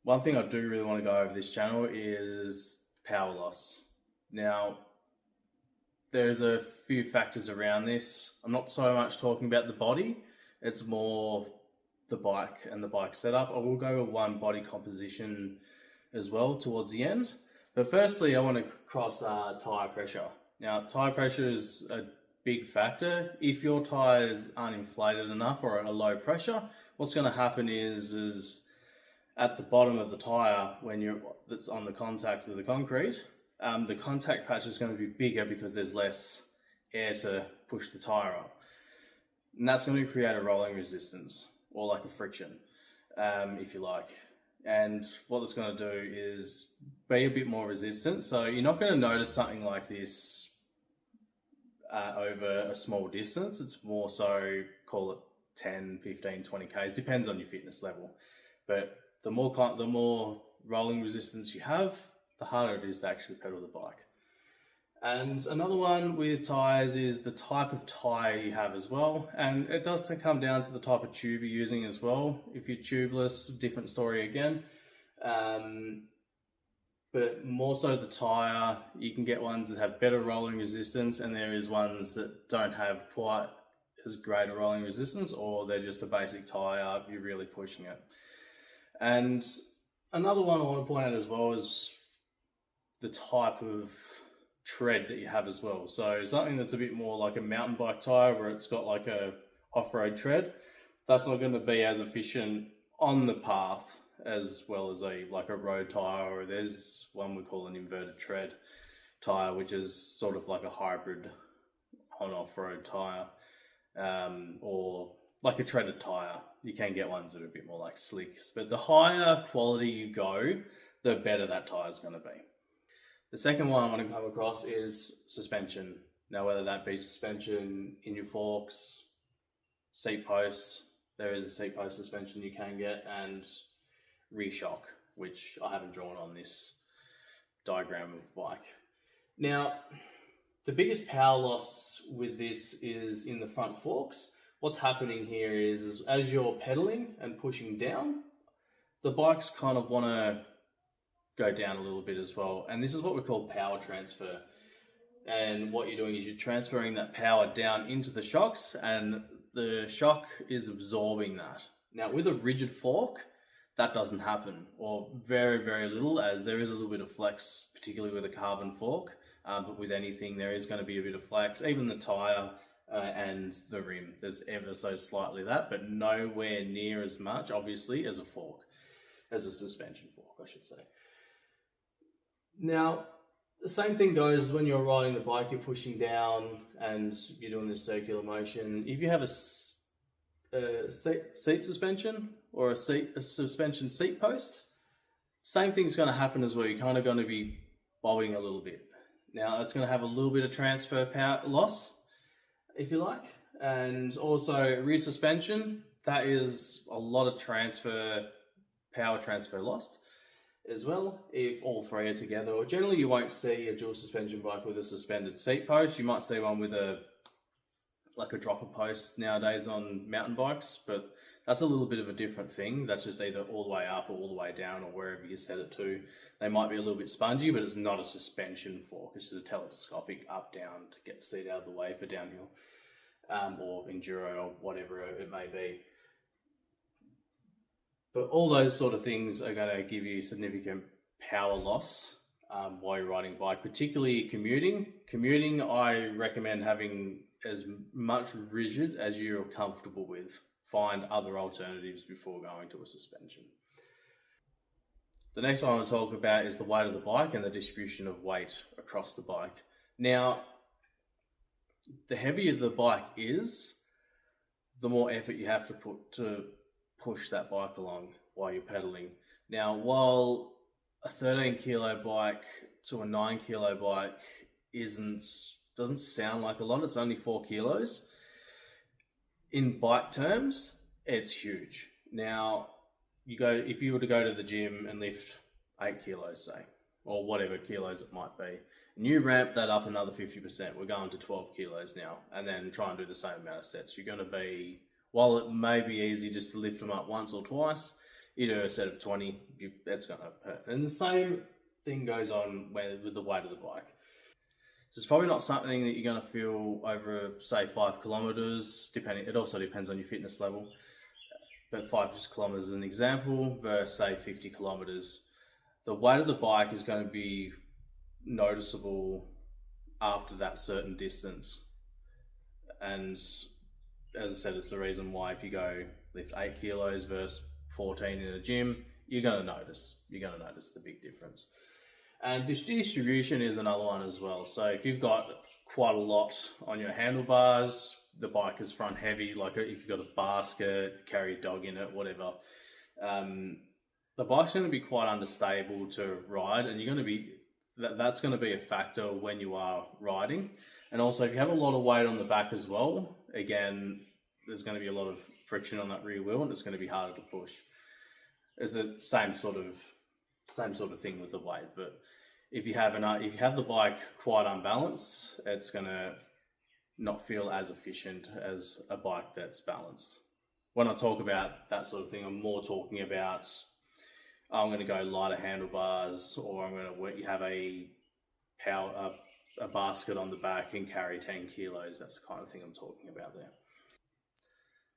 One thing I do really want to go over this channel is power loss. Now, there's a few factors around this. I'm not so much talking about the body, it's more the bike and the bike setup. I will go with one body composition as well towards the end. But firstly, I want to cross tyre pressure. Now, tyre pressure is a big factor. If your tyres aren't inflated enough or at a low pressure, what's going to happen is at the bottom of the tyre, when that's on the contact with the concrete, the contact patch is going to be bigger because there's less air to push the tyre up. And that's going to create a rolling resistance, or like a friction, if you like. And what it's going to do is be a bit more resistant. So you're not going to notice something like this over a small distance. It's more so, call it 10, 15, 20 Ks, depends on your fitness level. But the more rolling resistance you have, the harder it is to actually pedal the bike. And another one with tyres is the type of tyre you have as well. And it does come down to the type of tube you're using as well. If you're tubeless, different story again. But more so the tyre, you can get ones that have better rolling resistance, and there is ones that don't have quite as great a rolling resistance, or they're just a basic tyre, you're really pushing it. And another one I want to point out as well is the type of tread that you have as well. So something that's a bit more like a mountain bike tyre, where it's got like a off-road tread, that's not going to be as efficient on the path as well as a road tyre, or there's one we call an inverted tread tyre, which is sort of like a hybrid on off-road tyre, or like a treaded tyre. You can get ones that are a bit more like slicks, but the higher quality you go, the better that tyre is going to be. The second one I want to come across is suspension. Now, whether that be suspension in your forks, seat posts, there is a seat post suspension you can get, and rear shock, which I haven't drawn on this diagram of bike. Now, the biggest power loss with this is in the front forks. What's happening here is as you're pedaling and pushing down, the bikes kind of want to go down a little bit as well. And this is what we call power transfer. And what you're doing is you're transferring that power down into the shocks, and the shock is absorbing that. Now, with a rigid fork, that doesn't happen, or very, very little, as there is a little bit of flex, particularly with a carbon fork. But with anything, there is going to be a bit of flex, even the tyre and the rim. There's ever so slightly that, but nowhere near as much, obviously, as a fork, as a suspension fork, I should say. Now, the same thing goes when you're riding the bike, you're pushing down and you're doing this circular motion. If you have a seat suspension or a suspension seat post, same thing's going to happen as well. You're kind of going to be bobbing a little bit. Now, that's going to have a little bit of transfer power loss, if you like. And also rear suspension, that is a lot of power transfer lost as well, if all three are together. Or generally you won't see a dual suspension bike with a suspended seat post. You might see one with a dropper post nowadays on mountain bikes, but that's a little bit of a different thing. That's just either all the way up or all the way down, or wherever you set it to. They might be a little bit spongy, but it's not a suspension fork. It's just a telescopic up down to get the seat out of the way for downhill, or enduro, or whatever it may be. But all those sort of things are going to give you significant power loss while you're riding a bike, particularly commuting. Commuting, I recommend having as much rigid as you're comfortable with. Find other alternatives before going to a suspension. The next one I want to talk about is the weight of the bike and the distribution of weight across the bike. Now, the heavier the bike is, the more effort you have to put to push that bike along while you're pedaling. Now, while a 13 kilo bike to a 9 kilo bike doesn't sound like a lot, it's only 4 kilos. In bike terms, it's huge. Now, if you were to go to the gym and lift 8 kilos, say, or whatever kilos it might be, and you ramp that up another 50%, we're going to 12 kilos now, and then try and do the same amount of sets, you're going to be, while it may be easy just to lift them up once or twice, You do a set of 20, that's going to hurt. And the same thing goes on with the weight of the bike. So it's probably not something that you're going to feel over, say, 5 kilometers, depending. It also depends on your fitness level. But 5 kilometers is an example versus, say, 50 kilometers. The weight of the bike is going to be noticeable after that certain distance. And as I said, it's the reason why if you go lift 8 kilos versus 14 in a gym, you're going to notice the big difference. And this distribution is another one as well. So if you've got quite a lot on your handlebars, the bike is front heavy, like if you've got a basket, carry a dog in it, whatever, the bike's going to be quite unstable to ride, and that's going to be a factor when you are riding. And also if you have a lot of weight on the back as well, again, there's going to be a lot of friction on that rear wheel, and it's going to be harder to push. It's the same sort of thing with the weight. But if you have the bike quite unbalanced, it's going to not feel as efficient as a bike that's balanced. When I talk about that sort of thing, I'm more talking about I'm going to go lighter handlebars, or I'm going to have a basket on the back and carry 10 kilos. That's the kind of thing I'm talking about there.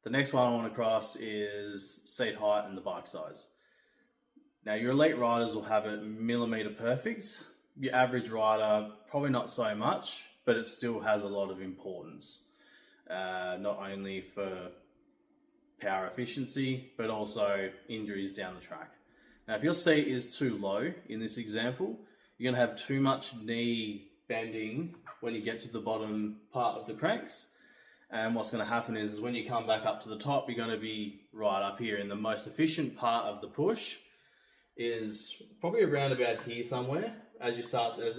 The next one I want to cross is seat height and the bike size. Now, your elite riders will have it millimeter perfect. Your average rider, probably not so much, but it still has a lot of importance. Not only for power efficiency, but also injuries down the track. Now, if your seat is too low in this example, you're going to have too much knee bending when you get to the bottom part of the cranks. And what's going to happen is when you come back up to the top, you're going to be right up here. And the most efficient part of the push is probably around about here somewhere. As it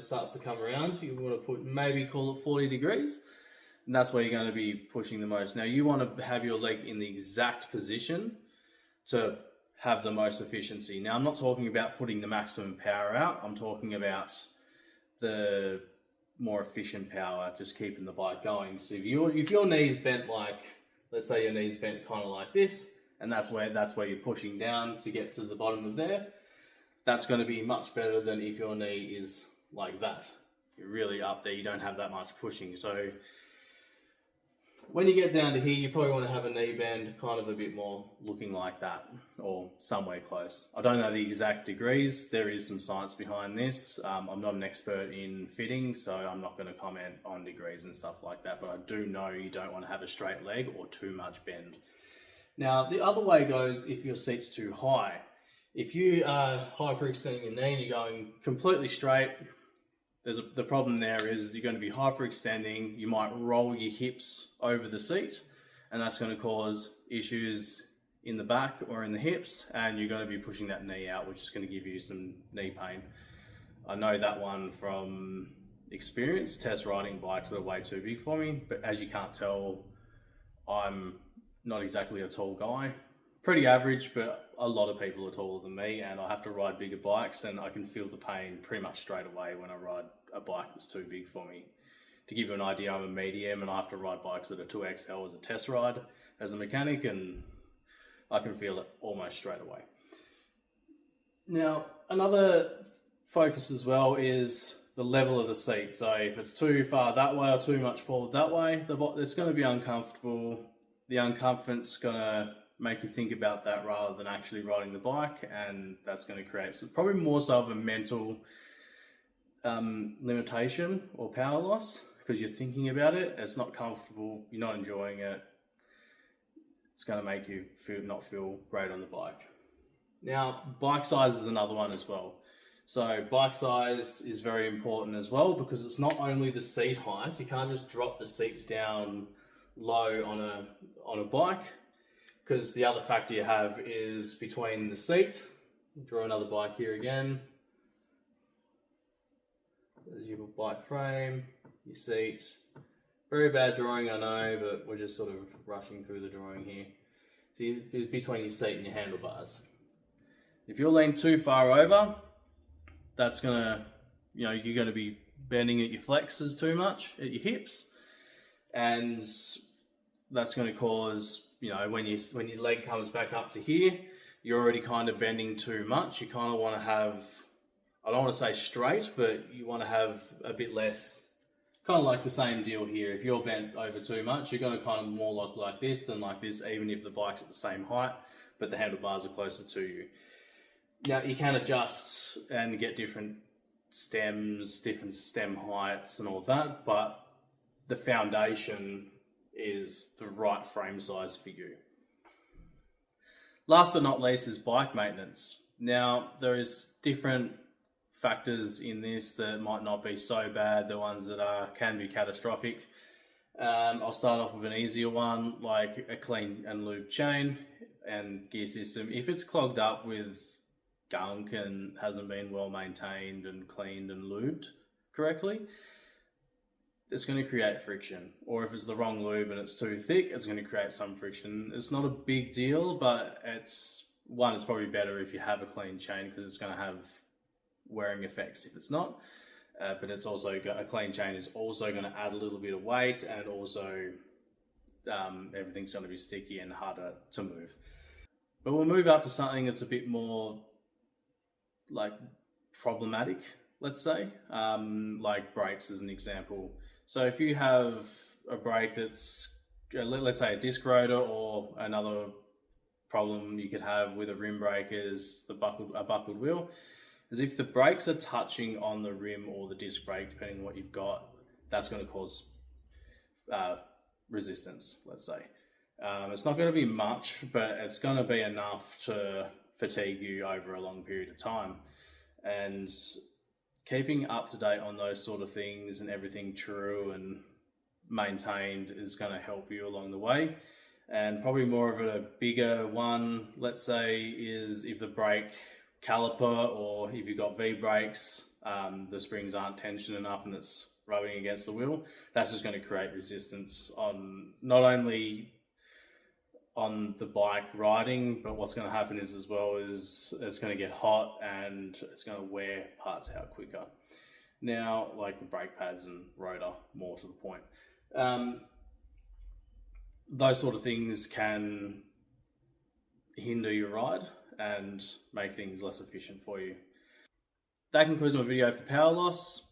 starts to come around, you want to call it 40 degrees. And that's where you're going to be pushing the most. Now, you want to have your leg in the exact position to have the most efficiency. Now, I'm not talking about putting the maximum power out. I'm talking about the more efficient power, just keeping the bike going. So if your knee's bent, like, let's say your knee's bent kind of like this, and that's where you're pushing down to get to the bottom of there, that's going to be much better than if your knee is like that. You're really up there, you don't have that much pushing. So when you get down to here, you probably want to have a knee bend kind of a bit more looking like that, or somewhere close. I don't know the exact degrees. There is some science behind this. I'm not an expert in fitting, so I'm not going to comment on degrees and stuff like that, but I do know you don't want to have a straight leg or too much bend. Now, the other way goes if your seat's too high. If you are hyperextending your knee and you're going completely straight, the problem there is you're going to be hyperextending. You might roll your hips over the seat, and that's going to cause issues in the back or in the hips, and you're going to be pushing that knee out, which is going to give you some knee pain. I know that one from experience, test riding bikes that are way too big for me, but as you can't tell, I'm not exactly a tall guy. Pretty average, but a lot of people are taller than me, and I have to ride bigger bikes, and I can feel the pain pretty much straight away when I ride a bike that's too big for me. To give you an idea, I'm a medium, and I have to ride bikes that are 2XL as a test ride as a mechanic, and I can feel it almost straight away. Now, another focus as well is the level of the seat. So if it's too far that way or too much forward that way, it's going to be uncomfortable. The uncomfort's going to make you think about that rather than actually riding the bike, and that's going to create probably more so of a mental limitation or power loss, because you're thinking about it. It's not comfortable, you're not enjoying it. It's going to make you not feel great on the bike. Now, bike size is another one as well. So bike size is very important as well, because it's not only the seat height. You can't just drop the seats down low on a bike, because the other factor you have is between the seat. Draw another bike here again. There's your bike frame, your seats. Very bad drawing, I know, but we're just sort of rushing through the drawing here. So between your seat and your handlebars. If you're leaning too far over, that's gonna, you're gonna be bending at your flexors too much, at your hips, and that's gonna cause, when your leg comes back up to here, you're already kind of bending too much. You kind of want to have, I don't want to say straight, but you want to have a bit less, kind of like the same deal here. If you're bent over too much, you're going to kind of more look like this than like this, even if the bike's at the same height, but the handlebars are closer to you. Now you can adjust and get different stems, different stem heights and all that, but the foundation is the right frame size for you. Last but not least is bike maintenance. Now there is different factors in this that might not be so bad, the ones that can be catastrophic. I'll start off with an easier one, like a clean and lube chain and gear system. If it's clogged up with gunk and hasn't been well maintained and cleaned and lubed correctly, it's going to create friction. Or if it's the wrong lube and it's too thick, it's going to create some friction. It's not a big deal, but it's probably better if you have a clean chain, because it's going to have wearing effects if it's not. But it's also a clean chain is also going to add a little bit of weight, and also everything's going to be sticky and harder to move. But we'll move up to something that's a bit more like problematic, let's say, like brakes as an example. So if you have a brake that's, let's say, a disc rotor, or another problem you could have with a rim brake is a buckled wheel, is if the brakes are touching on the rim or the disc brake, depending on what you've got, that's going to cause resistance, let's say. It's not going to be much, but it's going to be enough to fatigue you over a long period of time. And keeping up to date on those sort of things and everything true and maintained is going to help you along the way. And probably more of a bigger one, let's say, is if the brake caliper, or if you've got V-brakes, the springs aren't tensioned enough and it's rubbing against the wheel, that's just going to create resistance on not only on the bike riding, but what's going to happen is as well is it's going to get hot and it's going to wear parts out quicker. Now, like the brake pads and rotor, more to the point. Those sort of things can hinder your ride and make things less efficient for you. That concludes my video for power loss.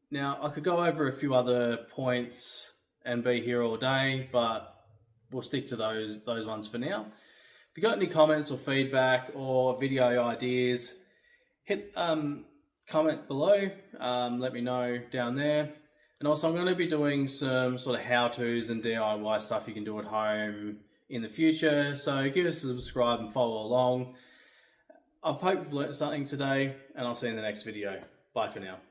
Now, I could go over a few other points and be here all day, but we'll stick to those ones for now. If you got any comments or feedback or video ideas, hit comment below, let me know down there. And also I'm going to be doing some sort of how-tos and DIY stuff you can do at home in the future, so give us a subscribe and follow along. I hope you've learned something today, and I'll see you in the next video. Bye for now.